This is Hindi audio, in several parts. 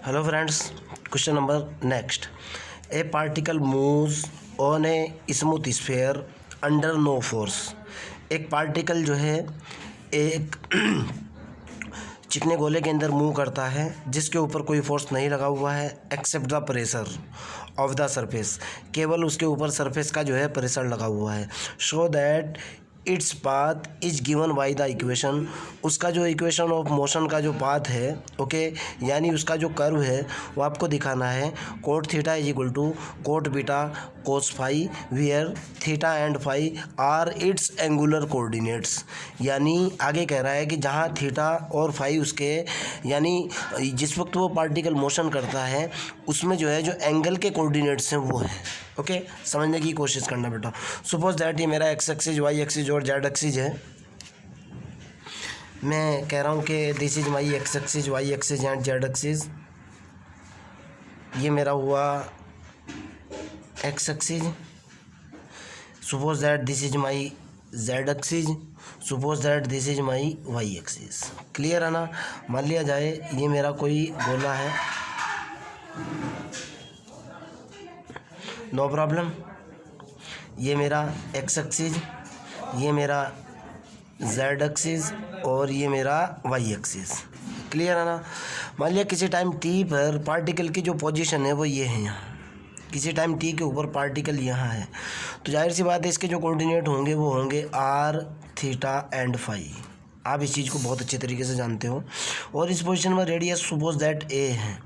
Hello friends, question number next. A particle moves on a smooth sphere under no force. एक पार्टिकल जो है एक चिकने गोले के अंदर मूव करता है जिसके ऊपर कोई फोर्स नहीं लगा हुआ है except the pressure of the surface, केवल उसके ऊपर सरफेस का जो है प्रेशर लगा हुआ है। Show that its path is given by the equation, उसका जो इक्वेशन ऑफ मोशन का जो पाथ है ओके यानी उसका जो कर्व है वो आपको दिखाना है। Cot theta is equal to cot beta cos phi where theta and phi are its angular coordinates, यानी आगे कह रहा है कि जहाँ थीटा और फाई उसके यानी जिस वक्त वो पार्टिकल मोशन करता है उसमें जो है जो एंगल के कोऑर्डिनेट्स हैं वो हैं। ओके समझने की कोशिश करना बेटा। सपोज दैट ये मेरा एक्स एक्सिस वाई एक्सिस और जेड एक्सिस है। मैं कह रहा हूँ कि this is my x axis y axis and z axis. ये मेरा हुआ x axis. Suppose that this is my z axis. Suppose that this is my y axis. Clear है ना। मान लिया जाए ये मेरा कोई गोला है, नो प्रॉब्लम। ये मेरा एक्स एक्सिस, ये मेरा जेड एक्सिस और ये मेरा वाई एक्सिस। क्लियर है ना। मान लिया किसी टाइम टी पर पार्टिकल की जो पोजीशन है वो ये है, यहाँ किसी टाइम टी के ऊपर पार्टिकल यहाँ है, तो जाहिर सी बात है इसके जो कोऑर्डिनेट होंगे वो होंगे आर थीटा एंड फाई। आप इस चीज़ को बहुत अच्छे तरीके से जानते हो। और इस पोजीशन में रेडियस सपोज दैट ए है।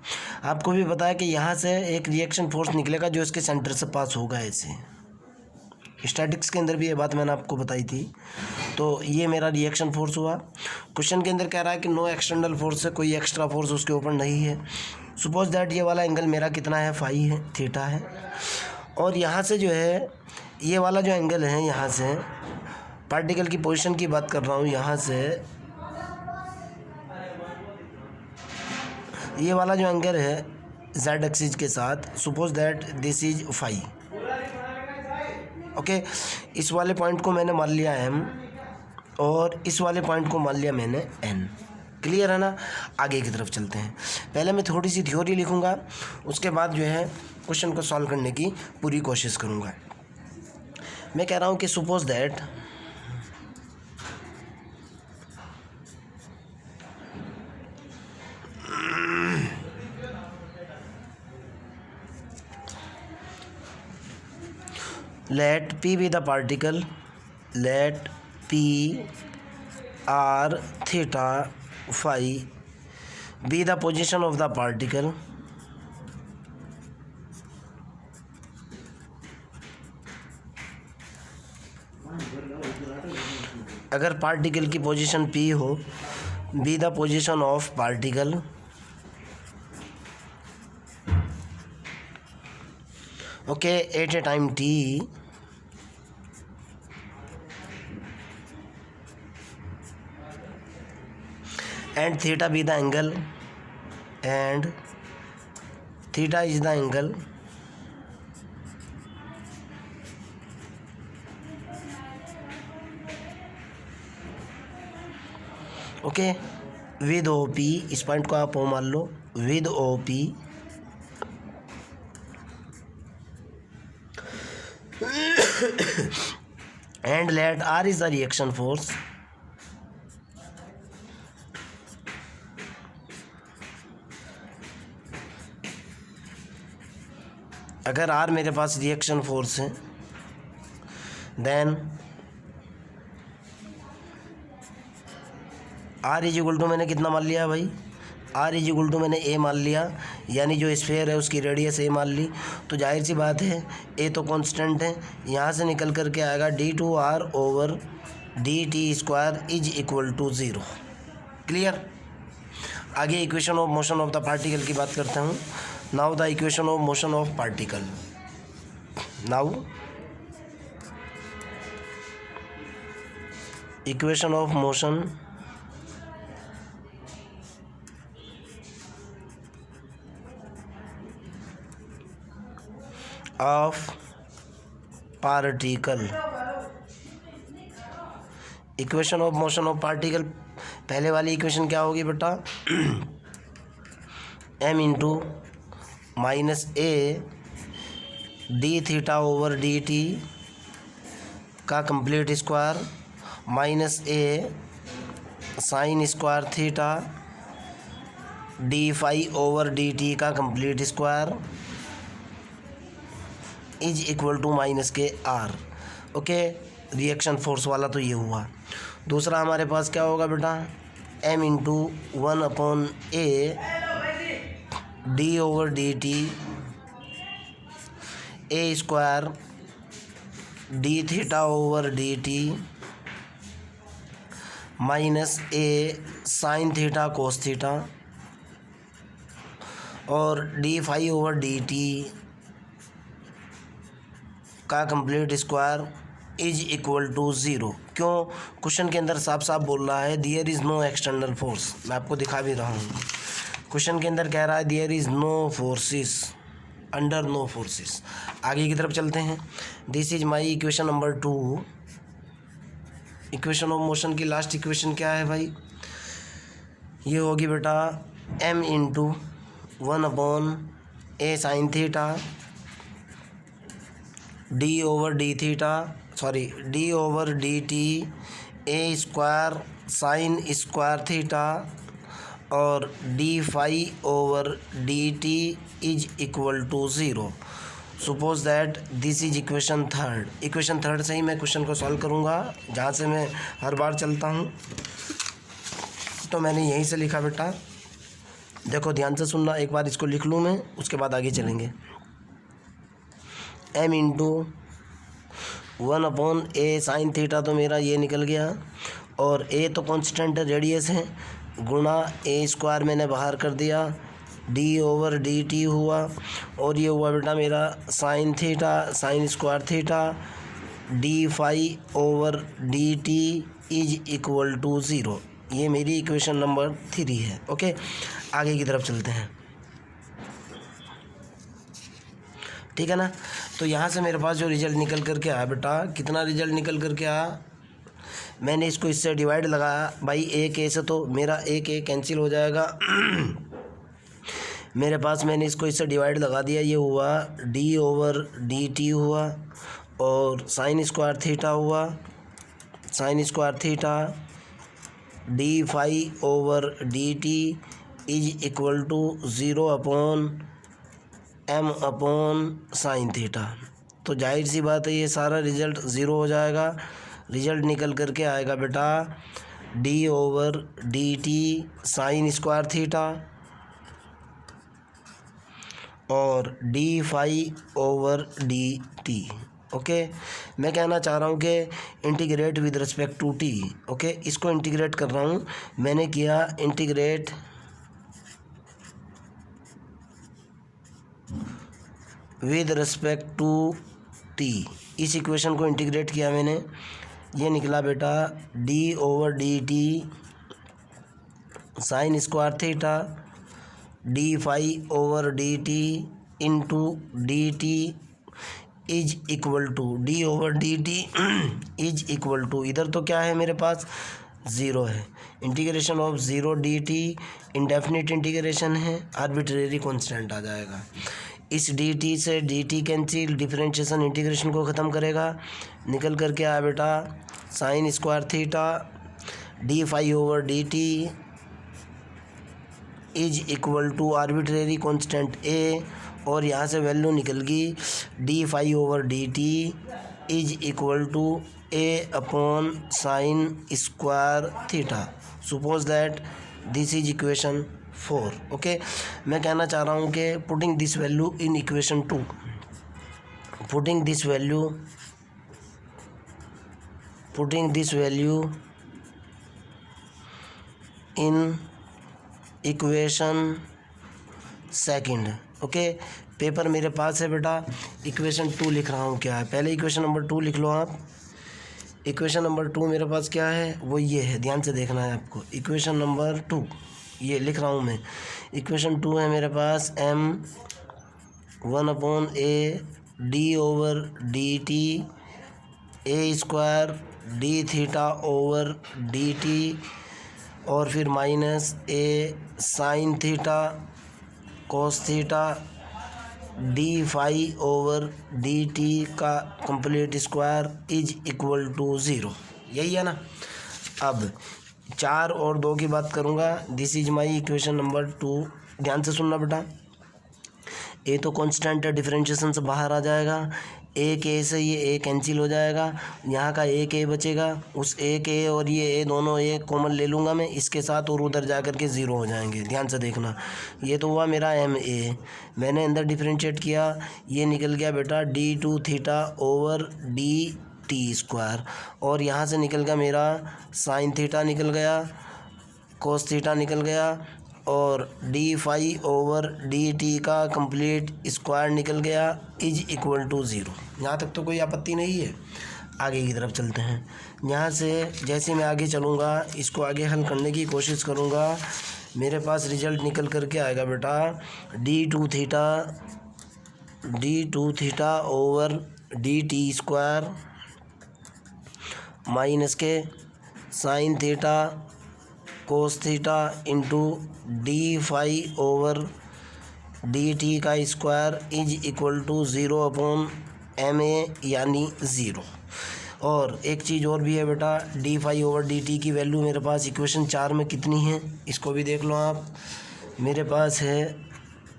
आपको भी पता है कि यहाँ से एक रिएक्शन फोर्स निकलेगा जो इसके सेंटर से पास होगा ऐसे। स्टैटिक्स के अंदर भी ये बात मैंने आपको बताई थी। तो ये मेरा रिएक्शन फोर्स हुआ। क्वेश्चन के अंदर कह रहा है कि नो एक्सटर्नल फोर्स है, कोई एक्स्ट्रा फोर्स उसके ऊपर नहीं है। सपोज दैट ये वाला एंगल मेरा कितना है, फाई है, थीटा है। और यहाँ से जो है ये वाला जो एंगल है, यहाँ से पार्टिकल की पोजीशन की बात कर रहा हूँ, यहाँ से ये वाला जो एंगल है जेड एक्सिस के साथ, suppose that this is phi. Okay इस वाले पॉइंट को मैंने मान लिया एम और इस वाले पॉइंट को मान लिया मैंने एन। क्लियर है ना। आगे की तरफ चलते हैं। पहले मैं थोड़ी सी थ्योरी लिखूंगा, उसके बाद जो है क्वेश्चन को सॉल्व करने की पूरी कोशिश करूंगा। मैं कह रहा हूं कि suppose that let P be the particle, let P R theta phi be the position of the particle, अगर पार्टिकल की पोजीशन P हो, be the position of particle, okay at a time t and theta be the angle, and theta is the angle okay with O P. इस पॉइंट को आप ओ मान लो, with O P and let R is the reaction force, अगर R मेरे पास रिएक्शन फोर्स है then R is equal to मैंने कितना मान लिया भाई, R इज इक्वल टू मैंने A मान लिया, यानी जो स्फीयर है उसकी रेडियस A मान ली। तो जाहिर सी बात है A तो कांस्टेंट है, यहाँ से निकल करके आएगा d2R over dt² is equal to 0। Clear. आगे equation of motion of the particle की बात करते हूँ। Now the equation of motion of particle. Now equation of motion of particle. Equation of motion of particle, पहले वाली इक्वेशन क्या होगी बेटा, m into minus a d theta over d t का complete square minus a sine square theta d phi over d t का complete square is equal to minus k r. Okay, reaction force वाला तो ये हुआ। दूसरा हमारे पास क्या होगा बेटा, m into 1 a d over d t a square d theta over d t minus a sine theta cos theta और d phi over d t का complete square is equal to zero. क्यों? क्वेश्चन के अंदर साफ साफ बोल रहा है there is no external force. मैं आपको दिखा भी रहा हूँ, क्वेश्चन के अंदर कह रहा है there is no forces, under no forces. आगे की तरफ चलते हैं। This is my equation number 2। Equation of motion की लास्ट इक्वेशन क्या है भाई? ये होगी बेटा m into 1 a sine theta d over d t a square sine square theta और d phi over d t is equal to zero. Suppose that this is equation third. Equation third से ही मैं क्वेश्चन को सॉल्व करूँगा, जहाँ से मैं हर बार चलता हूँ। तो मैंने यहीं से लिखा बेटा, देखो ध्यान से सुनना, एक बार इसको लिख लूँ मैं, उसके बाद आगे चलेंगे। m into 1 a sine theta तो मेरा ये निकल गया, और a तो कांस्टेंट रेडियस है, गुणा ए स्क्वायर मैंने बाहर कर दिया, डी ओवर डी टी हुआ, और ये हुआ बेटा मेरा sine theta sine square theta d phi over d t is equal to zero. ये मेरी इक्वेशन नंबर 3 है। ओके, आगे की तरफ चलते हैं, ठीक है ना। तो यहाँ से मेरे पास जो रिजल्ट निकल करके आया बेटा, कितना रिजल्ट निकल करके आया, मैंने इसको इससे डिवाइड लगाया भाई, एक ए से तो मेरा एक ए कैंसिल हो जाएगा मेरे पास मैंने इसको इससे डिवाइड लगा दिया, ये हुआ डी ओवर डी टी हुआ, और साइन स्क्वायर थीटा हुआ, sine square theta d phi over d t is equal to 0 upon m upon sine theta. तो जाहिर सी बात है ये सारा रिजल्ट ज़ीरो हो जाएगा। रिजल्ट निकल करके आएगा बेटा d over d t sine square theta और d phi over d t. Okay, मैं कहना चाह रहा हूँ कि integrate with respect to t. Okay, इसको इंटीग्रेट कर रहा हूँ, मैंने किया integrate with respect to t. इस इक्वेशन को इंटीग्रेट किया मैंने, ये निकला बेटा d over d t sine square theta d phi over d t into d t is equal to D over d t is equal to, इधर तो क्या है मेरे पास ज़ीरो है, integration of 0 d t indefinite integration है, आर्बिट्रेरी कांस्टेंट आ जाएगा। इस डी टी से d t cancel, differentiation integration को ख़त्म करेगा, निकल करके आया बेटा sine square theta d phi over d t is equal to arbitrary constant a, और यहाँ से वैल्यू निकल गई d phi over d t is equal to a upon sine square theta. Suppose that this is equation 4। Okay, मैं कहना चाह रहा हूँ कि putting this value in equation 2, putting this value in equation second. Okay, paper मेरे पास है बेटा, इक्वेशन 2 लिख रहा हूँ। क्या है, पहले इक्वेशन नंबर 2 लिख लो आप। इक्वेशन नंबर 2 मेरे पास क्या है, वो ये है, ध्यान से देखना है आपको। इक्वेशन नंबर 2 ये लिख रहा हूँ मैं। इक्वेशन 2 है मेरे पास m 1 a d over d t a square d theta over d t और फिर minus a sine theta cos theta d phi over d t का complete square is equal to 0। यही है ना। अब 4 और 2 की बात करूँगा। This is my equation number 2। ध्यान से सुनना बेटा। ए तो कांस्टेंट है, डिफरेंशिएशन से बाहर आ जाएगा। एक ए से ये ए कैंसिल हो जाएगा, यहाँ का एक ए बचेगा। उस एक ए और ये ए दोनों ए कॉमन ले लूँगा मैं इसके साथ, और उधर जा कर के 0 हो जाएंगे। ध्यान से देखना। ये तो हुआ मेरा एम ए, मैंने अंदर डिफरेंशिएट किया, ये निकल गया बेटा d two theta over d t square, और यहाँ से निकल गया मेरा साइन थीटा निकल गया, कोस थीटा निकल गया, और d phi over d t का कंप्लीट स्क्वायर निकल गया इज इक्वल टू 0। यहाँ तक तो कोई आपत्ति नहीं है। आगे की तरफ चलते हैं। यहाँ से जैसे मैं आगे चलूँगा, इसको आगे हल करने की कोशिश करूँगा, मेरे पास रिजल्ट निकल करके आएगा बेटा d two theta over d t square minus k sine theta cos theta into d phi over d t का square is equal to 0 upon m a यानी 0। और एक चीज़ और भी है बेटा, d phi over d t की वैल्यू मेरे पास इक्वेशन 4 में कितनी है, इसको भी देख लो आप। मेरे पास है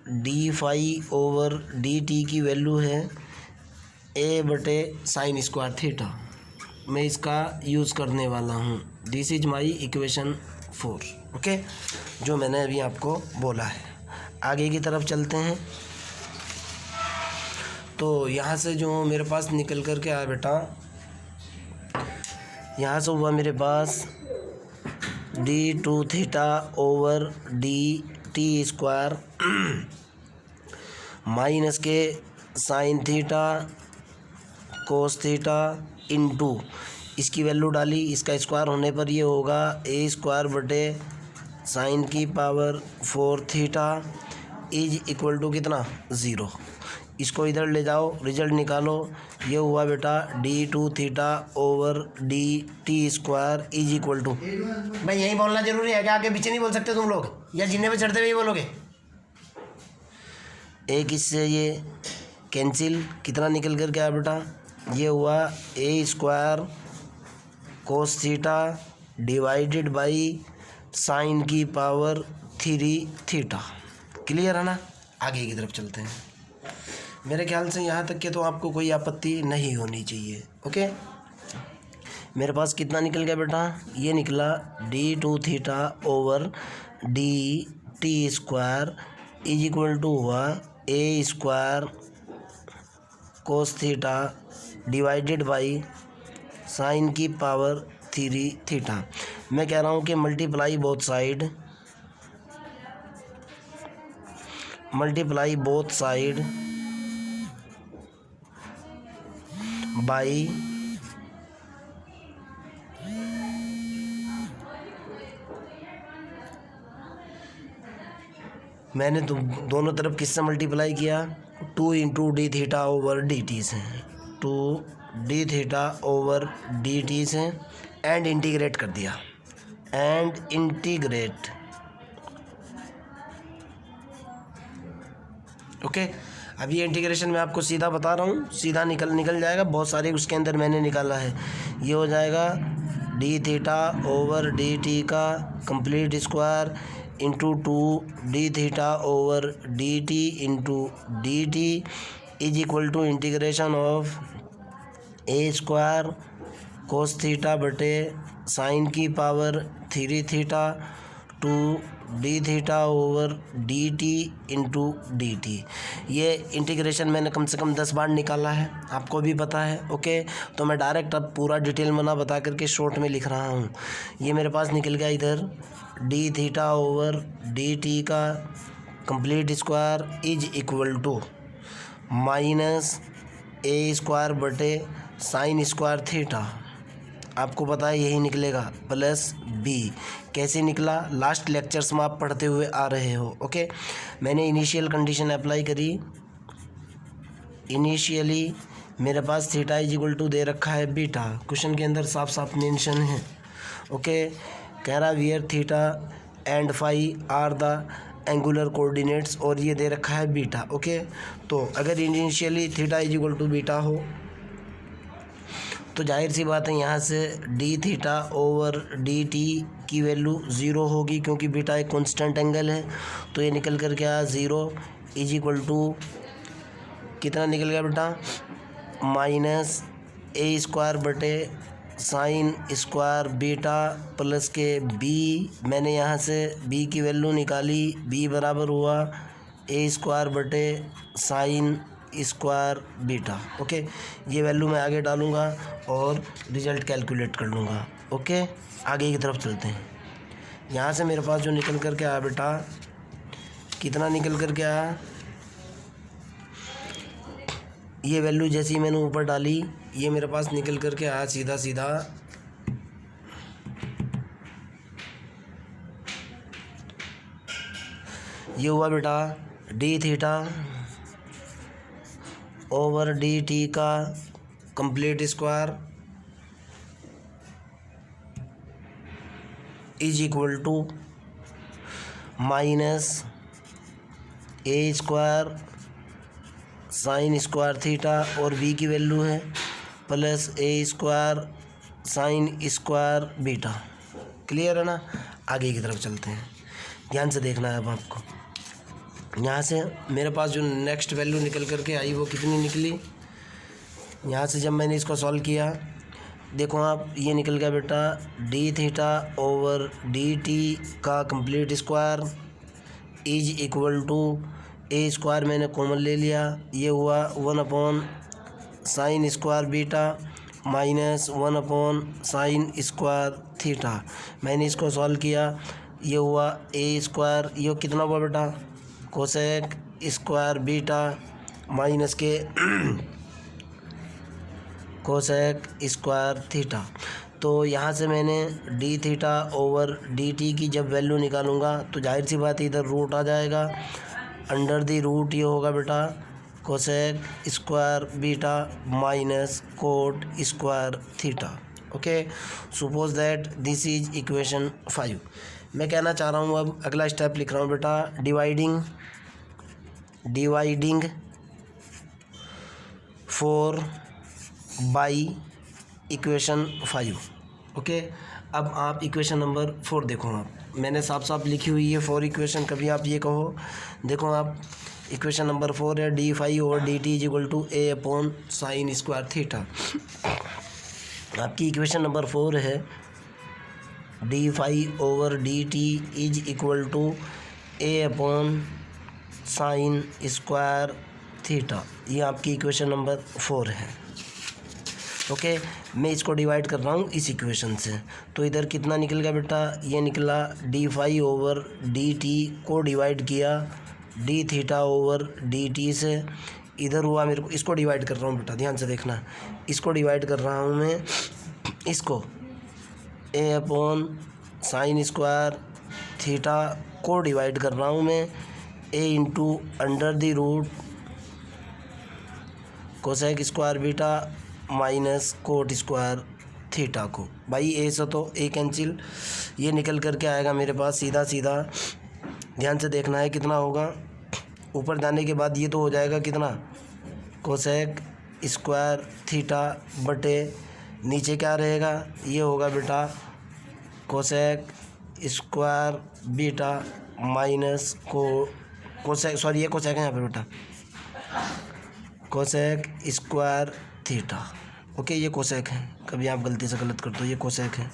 d phi over d t की वैल्यू है ए बटे साइन स्क्वायर थीटा। मैं इसका यूज़ करने वाला हूँ। This is my equation 4। Okay, जो मैंने अभी आपको बोला है। आगे की तरफ चलते हैं। तो यहाँ से जो मेरे पास निकल कर के आया बेटा, यहाँ से हुआ मेरे पास d two theta over d t square minus k sine theta cos theta into इसकी वैल्यू डाली, इसका स्क्वायर होने पर ये होगा ए स्क्वायर बटे साइन की power 4 theta is equal to कितना 0। इसको इधर ले जाओ, रिजल्ट निकालो। ये हुआ बेटा d two theta over d t square is equal to, भाई यही बोलना जरूरी है क्या? आगे पीछे नहीं बोल सकते तुम लोग, या जिन्हें पे चढ़ते हुए बोलोगे? एक इससे ये कैंसिल, कितना निकल कर गया बेटा? ये हुआ a square cos theta divided by sine की पावर 3 थीटा। क्लियर है ना? आगे की तरफ चलते हैं। मेरे ख्याल से यहाँ तक के तो आपको कोई आपत्ति नहीं होनी चाहिए। ओके, मेरे पास कितना निकल गया बेटा? ये निकला d two theta over d t square is equal to हुआ a square cos theta divided by sine की पावर 3 थीटा। मैं कह रहा हूँ कि मल्टीप्लाई बोथ साइड बाई मैंने दोनों तरफ किससे मल्टीप्लाई किया? 2 into D theta over d t से, 2 d theta over d t से, एंड इंटीग्रेट कर दिया। ओके, अब ये इंटीग्रेशन मैं आपको सीधा बता रहा हूँ, सीधा निकल जाएगा। बहुत सारे उसके अंदर मैंने निकाला है। ये हो जाएगा d theta over d t का complete square into 2 d theta over d t into d t is equal to integration of a square cos theta बटे साइन की power 3 theta two d theta over d t into d t. ये इंटीग्रेशन मैंने कम से कम 10 बार निकाला है, आपको भी पता है। ओके, तो मैं डायरेक्ट अब पूरा डिटेल में ना बता करके शॉर्ट में लिख रहा हूँ। ये मेरे पास निकल गया इधर d theta over d t का complete square is equal to minus a square बटे साइन स्क्वायर थीटा। आपको पता है यही निकलेगा, प्लस बी। कैसे निकला? लास्ट लेक्चर्स में आप पढ़ते हुए आ रहे हो। ओके, मैंने इनिशियल कंडीशन अप्लाई करी। इनिशियली मेरे पास थीटा इज इक्वल टू दे रखा है बीटा, क्वेश्चन के अंदर साफ साफ मेंशन है। ओके, कह रहा where theta and phi are the angular coordinates और ये दे रखा है बीटा। ओके, तो अगर initially theta is equal to beta हो तो जाहिर सी बात है यहाँ से d theta over d t की वैल्यू ज़ीरो होगी, क्योंकि बीटा एक कांस्टेंट एंगल है। तो ये निकल कर क्या, ज़ीरो इज इक्वल टू कितना निकल गया बेटा, माइनस ए स्क्वायर बटे साइन स्क्वायर बीटा प्लस के बी, मैंने यहाँ से बी की वैल्यू निकाली, बी बराबर हुआ ए स्क्वायर बटे साइन स्क्वायर बीटा। ओके, ये वैल्यू मैं आगे डालूँगा और रिज़ल्ट कैलकुलेट कर लूँगा। ओके, आगे की तरफ चलते हैं। यहाँ से मेरे पास जो निकल कर के आया बेटा, कितना निकल कर के आया, ये वैल्यू जैसी ही मैंने ऊपर डाली ये मेरे पास निकल कर के आया सीधा सीधा ये हुआ बेटा d theta over d t का complete square is equal to minus a square sine square theta और बी की वैल्यू है plus a square sine square beta. Clear है ना। आगे की तरफ चलते हैं, ध्यान से देखना है अब आपको। यहाँ से मेरे पास जो नेक्स्ट वैल्यू निकल कर के आई वो कितनी निकली, यहाँ से जब मैंने इसको सॉल्व किया देखो आप, ये निकल गया बेटा d theta over d t का complete square is equal to a square मैंने कॉमन ले लिया, ये हुआ 1 sine square beta minus 1 sine square theta. मैंने इसको सॉल्व किया, ये हुआ ए स्क्वायर, ये कितना हुआ बेटा कोसेक स्क्वायर बीटा माइनस के कोसेक स्क्वायर थीटा। तो यहाँ से मैंने D theta over d t की जब वैल्यू निकालूंगा तो जाहिर सी बात है इधर रूट आ जाएगा, अंडर द रूट ये होगा बेटा cosec square beta minus cot square theta. Okay, suppose that this is equation 5। मैं कहना चाह रहा हूँ, अब अगला स्टेप लिख रहा हूँ बेटा, डिवाइडिंग 4 बाई इक्वेशन 5। ओके, अब आप इक्वेशन नंबर 4 देखो, आप मैंने साफ साफ लिखी हुई है 4 इक्वेशन, कभी आप ये कहो देखो आप इक्वेशन नंबर 4 है d phi over d t is equal to a upon sine square theta. आपकी इक्वेशन नंबर 4 है d phi over d t is equal to a upon sine square theta, ये आपकी इक्वेशन नंबर 4 है। ओके, मैं इसको डिवाइड कर रहा हूँ इस इक्वेशन से, तो इधर कितना निकल गया बेटा, ये निकला d phi over d t को डिवाइड किया d theta over d t से, इधर हुआ मेरे को, इसको डिवाइड कर रहा हूँ बेटा, ध्यान से देखना, इसको डिवाइड कर रहा हूँ मैं, इसको a upon sine square theta को डिवाइड कर रहा हूँ मैं a into under the root cosec square beta minus cot square theta को। भाई ए से तो ए कैंसिल, ये निकल कर के आएगा मेरे पास सीधा सीधा, ध्यान से देखना है कितना होगा, ऊपर जाने के बाद ये तो हो जाएगा कितना कोसेक स्क्वायर थीटा बटे नीचे क्या रहेगा, ये होगा बेटा cosec square beta minus cosec, sorry ये कोसेक है यहाँ पे बेटा, कोसेक स्क्वायर थीटा। ओके, ये कोसेक है, कभी आप गलती से गलत कर दो, ये कोसेक है,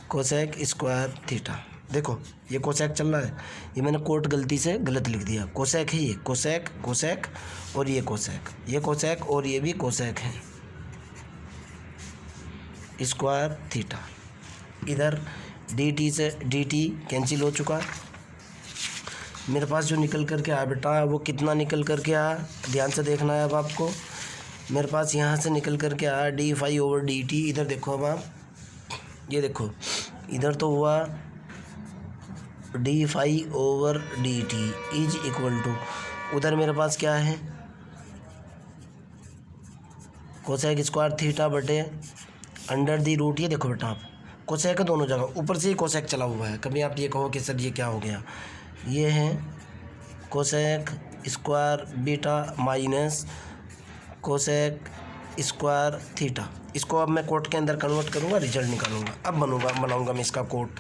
कोसेक स्क्वायर थीटा। देखो ये कोसेक चल रहा है, ये मैंने कोट गलती से गलत लिख दिया, कोसेक है ये, कोसेक कोसेक और ये कोसेक, ये कोसेक और ये भी कोसेक है स्क्वायर थीटा। इधर डी टी से डी टी कैंसिल हो चुका, मेरे पास जो निकल कर के आया बेटा वो कितना निकल कर के आया, ध्यान से देखना है अब आपको। मेरे पास यहाँ से निकल कर के आया d phi over d t, इधर देखो अब आप, ये देखो इधर तो हुआ d phi over d t is equal to, उधर मेरे पास क्या है कोसेक स्क्वायर थीटा बटे अंडर दी रूट, ये देखो बेटा आप कोसेक है दोनों जगह, ऊपर से ही कोसेक चला हुआ है, कभी आप ये कहो कि सर ये क्या हो गया, ये है cosec square beta minus cosec square theta. इसको अब मैं कोट के अंदर कन्वर्ट करूँगा, रिजल्ट निकालूंगा। अब बनाऊंगा मैं इसका कोट।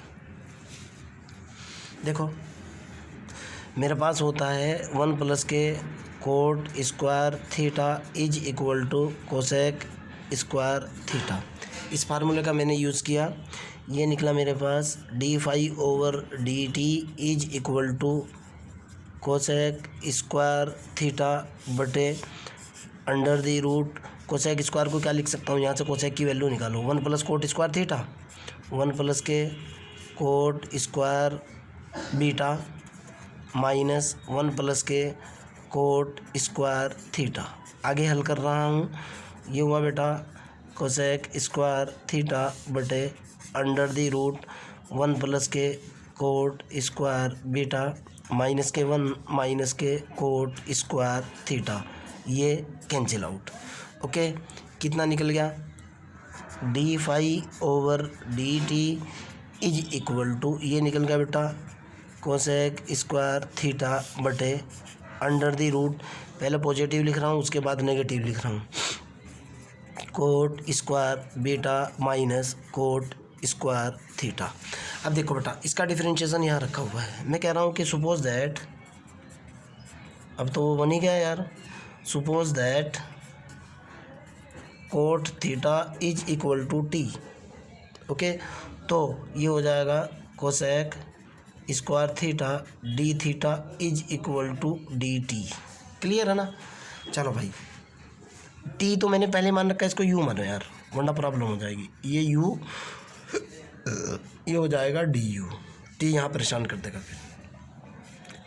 देखो मेरे पास होता है 1 plus k cot square theta is equal to cosec square theta. इस फार्मूले का मैंने यूज़ किया, ये निकला मेरे पास d5/dt is equal to cosec square theta बटे under the root. Cosec square को क्या लिख सकता हूँ, यहाँ से कोसेक की वैल्यू निकालो। 1 plus cot square theta, 1 plus k cot square beta minus 1 plus k cot square theta. आगे हल कर रहा हूँ, ये हुआ बेटा कोसेक स्क्वायर थीटा बटे under the root 1 plus k cot square beta minus k 1 minus k cot square theta. ये कैंसिल आउट। ओके, कितना निकल गया, d5/dt इज इक्वल टू, ये निकल गया बेटा कोसेक स्क्वायर थीटा बटे अंडर दी रूट, पहले पॉजिटिव लिख रहा हूँ उसके बाद नेगेटिव लिख रहा हूँ, coat square beta minus cot square theta. अब देखो बेटा इसका डिफरेंशिएशन यहाँ रखा हुआ है। मैं कह रहा हूँ कि सपोज दैट, अब तो वो बन ही गया यार, suppose that cot theta is equal to t. Okay, तो ये हो जाएगा cosec square theta d theta is equal to d t. Clear है ना। चलो भाई, टी तो मैंने पहले मान रखा है, इसको यू मानो यार वरना प्रॉब्लम हो जाएगी। ये यू, ये हो जाएगा डी यू, टी यहाँ परेशान कर देगा। फिर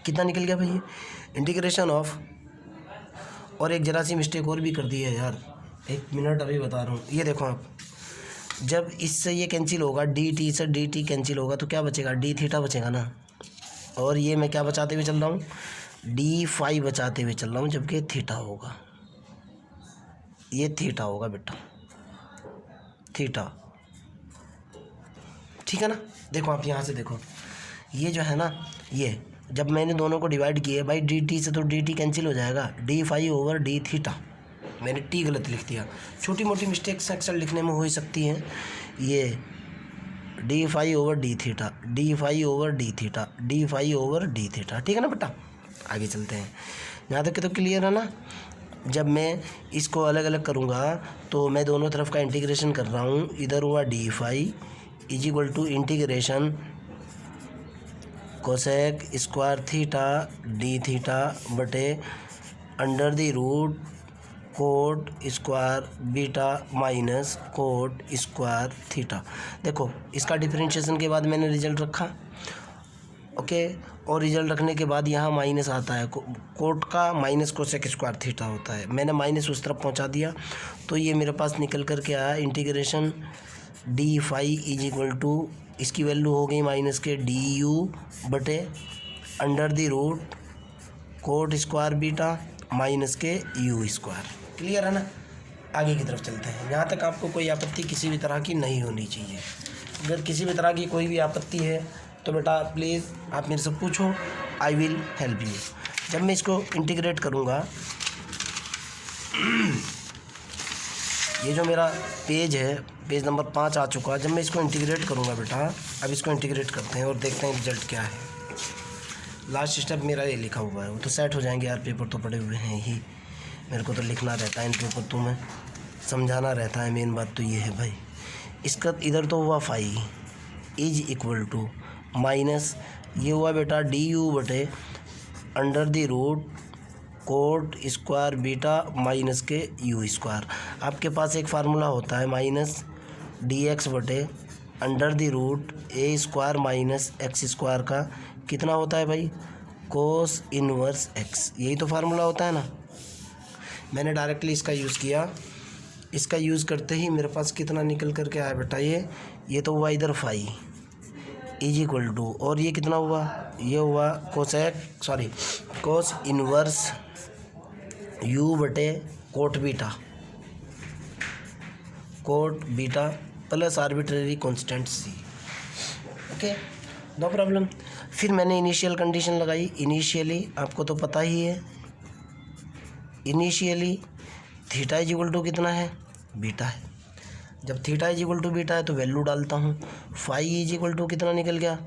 कितना निकल गया भाई, ये इंटीग्रेशन ऑफ, और एक जरा सी मिस्टेक और भी कर दी है यार, 1 मिनट अभी बता रहा हूँ। ये देखो आप, जब इससे ये कैंसिल होगा, डी टी से डी टी कैंसिल होगा तो क्या बचेगा, डी थीटा बचेगा ना। और ये मैं क्या बचाते हुए चल रहा हूँ, d5 बचाते हुए चल रहा हूँ, जबकि थीटा होगा, ये थीटा होगा बेटा, थीटा। ठीक है ना। देखो आप यहाँ से देखो, ये जो है ना, ये जब मैंने दोनों को डिवाइड किए भाई, डी टी से तो डी टी कैंसिल हो जाएगा, d5/d थीटा। मैंने टी गलत लिख दिया, छोटी मोटी मिस्टेक्स अक्सर लिखने में हो ही सकती हैं। ये d5/d theta, d5/d theta, d5/d theta. ठीक है ना बेटा, आगे चलते हैं। यहाँ तक तो क्लियर है ना। जब मैं इसको अलग अलग करूँगा तो मैं दोनों तरफ का इंटीग्रेशन कर रहा हूँ। इधर हुआ d5 is equal to integration cosec square theta d theta बटे under the root cot square beta minus cot square theta. देखो इसका डिफरेंशिएशन के बाद मैंने रिजल्ट रखा। ओके, और रिजल्ट रखने के बाद यहाँ माइनस आता है, कोट का माइनस कोसेक स्क्वायर थीटा होता है, मैंने माइनस उस तरफ पहुँचा दिया। तो ये मेरे पास निकल कर के आया integration d5 is equal to, इसकी वैल्यू हो गई माइनस के du बटे under the root cot square beta minus k u square. Clear है ना। आगे की तरफ चलते हैं। यहाँ तक आपको कोई आपत्ति किसी भी तरह की नहीं होनी चाहिए। अगर किसी भी तरह की कोई भी आपत्ति है तो बेटा प्लीज़ आप मेरे से पूछो, आई विल हेल्प यू। जब मैं इसको इंटीग्रेट करूँगा, ये जो मेरा पेज है, पेज नंबर 5 आ चुका। जब मैं इसको इंटीग्रेट करूँगा बेटा, अब इसको इंटीग्रेट करते हैं और देखते हैं रिजल्ट क्या है। लास्ट स्टेप मेरा ये लिखा हुआ है, वो तो सेट हो जाएंगे यार, पेपर तो पड़े हुए हैं ही, मेरे को तो लिखना रहता है इन पेपर, तो मैं समझाना रहता है। मेन बात तो ये है भाई। इसका इधर तो हुआ 5 इज इक्वल टू माइनस, ये हुआ बेटा du बटे under the root cot square beta minus k u square. आपके पास एक फार्मूला होता है माइनस dx बटे under the root a square minus x square का कितना होता है भाई, कोस इनवर्स x। यही तो फार्मूला होता है ना। मैंने डायरेक्टली इसका यूज़ किया। इसका यूज़ करते ही मेरे पास कितना निकल कर के आया बेटा, ये तो हुआ इधर 5 इज इक्वल टू, और ये कितना हुआ, ये हुआ कोस इनवर्स u बटे cot beta plus arbitrary constant c। Okay, no problem. फिर मैंने इनिशियल कंडीशन लगाई। इनिशियली आपको तो पता ही है, initially theta is equal to कितना है, बीटा है। जब theta is equal to beta है तो वैल्यू डालता हूँ। फाई इज इक्वल टू कितना निकल गया,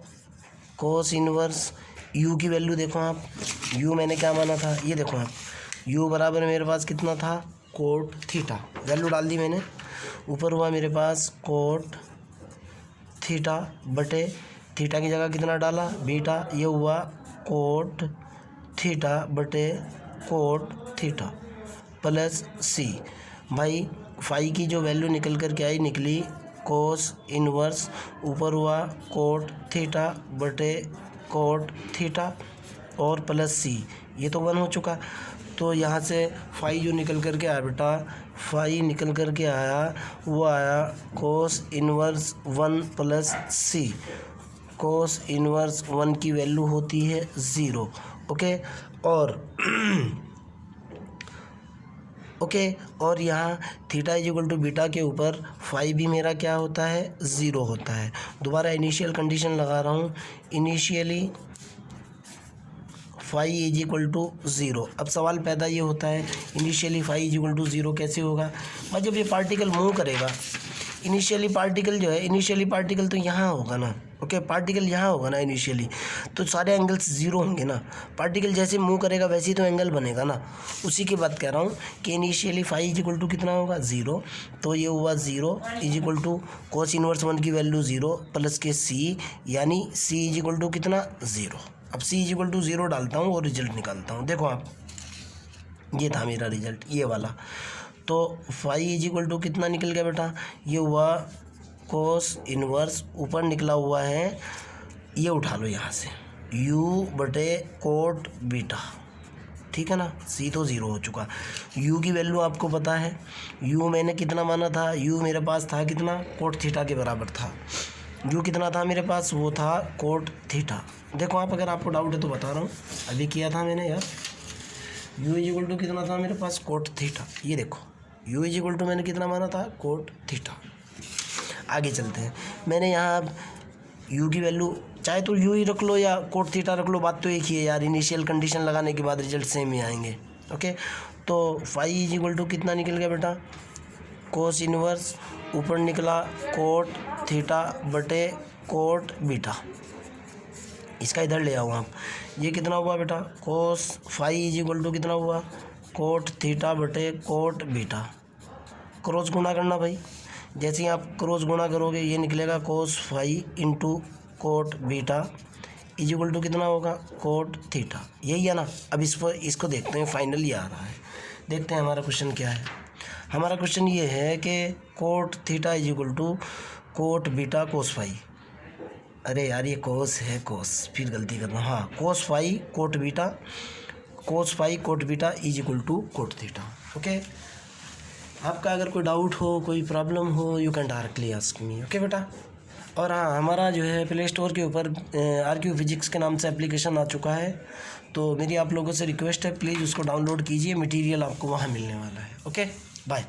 कोस इनवर्स यू की वैल्यू देखो आप, यू मैंने क्या माना था, ये देखो आप, यू बराबर मेरे पास कितना था, कोट थीटा, वैल्यू डाल दी मैंने। ऊपर हुआ मेरे पास कोट थीटा बटे थीटा की जगह कितना डाला, बीटा, ये हुआ कोट थीटा बटे कोट थीटा प्लस सी। भाई फाई की जो वैल्यू निकल कर के आई, निकली कोस इनवर्स, ऊपर हुआ कोट थीटा बटे कोट थीटा और प्लस सी, ये तो 1 हो चुका। तो यहाँ से फाई जो निकल कर के आया बेटा, फाई निकल कर के आया, वो आया cos inverse 1 plus c. Cos inverse 1 की वैल्यू होती है 0। ओके, और यहाँ theta is equal to beta के ऊपर फाई भी मेरा क्या होता है, 0 होता है। दोबारा इनिशियल कंडीशन लगा रहा हूँ, initially phi is equal to 0। अब सवाल पैदा ये होता है, initially phi is equal to 0 कैसे होगा भाई, जब ये पार्टिकल मूव करेगा, इनिशियली पार्टिकल जो है, इनिशियली पार्टिकल तो यहाँ होगा ना, ओके, पार्टिकल यहाँ होगा ना इनिशियली, तो सारे एंगल्स 0 होंगे ना। पार्टिकल जैसे मूव करेगा वैसे ही तो एंगल बनेगा ना, उसी की बात कह रहा हूँ कि initially phi is equal to कितना होगा, 0। तो ये हुआ 0 is equal to cos inverse 1 की वैल्यू 0 प्लस के सी, यानी सी इज इक्वल टू कितना, 0। अब सी इज इक्वल टू 0 डालता हूँ और रिजल्ट निकालता हूँ। देखो आप, ये था मेरा रिजल्ट, ये वाला। तो फाई इज इक्वल टू कितना निकल गया बेटा, ये हुआ कोस इनवर्स, ऊपर निकला हुआ है, ये उठा लो यहाँ से, u बटे कोट बीटा, ठीक है ना। सी तो 0 हो चुका। u की वैल्यू आपको पता है, u मैंने कितना माना था, u मेरे पास था कितना, कोट थीटा के बराबर था। u कितना था मेरे पास, वो था कोट थीटा। देखो आप, अगर आपको डाउट है तो बता रहा हूँ, अभी किया था मैंने यार। u इज इक्वल टू कितना था मेरे पास, कोट थीटा। ये देखो u इज इक्वल टू मैंने कितना माना था, कोट थीटा। आगे चलते हैं, मैंने यहाँ u की वैल्यू चाहे तो u ही रख लो या कोट थीटा रख लो, बात तो एक ही है यार, इनिशियल कंडीशन लगाने के बाद रिजल्ट सेम ही आएंगे। ओके, तो फाई इज इक्वल टू कितना निकल गया बेटा, कोस इनवर्स, ऊपर निकला कोट थीटा बटे कोट बीटा, इसका इधर ले आओ आप, ये कितना हुआ बेटा, cos phi is equal to कितना हुआ, कोट थीटा बटे कोट बीटा। क्रॉस गुणा करना भाई, जैसे ही आप क्रॉस गुणा करोगे ये निकलेगा cos phi into cot beta is equal to कितना होगा, कोट थीटा। यही है ना। अब इसको देखते हैं, फाइनली आ रहा है, देखते हैं हमारा क्वेश्चन क्या है। हमारा क्वेश्चन ये है कि cot theta is equal to cot beta cos phi. अरे यार, ये कोस है, कोस, फिर गलती कर रहा हूँ, हाँ, cos phi cot beta, cos phi cot beta is equal to cot theta. Okay, आपका अगर कोई डाउट हो, कोई प्रॉब्लम हो, you can directly ask me. Okay बेटा। और हाँ, हमारा जो है प्ले स्टोर के ऊपर आरक्यू फिजिक्स के नाम से एप्लीकेशन आ चुका है, तो मेरी आप लोगों से रिक्वेस्ट है, प्लीज़ उसको डाउनलोड कीजिए, मटेरियल आपको वहाँ मिलने वाला है। Okay, bye.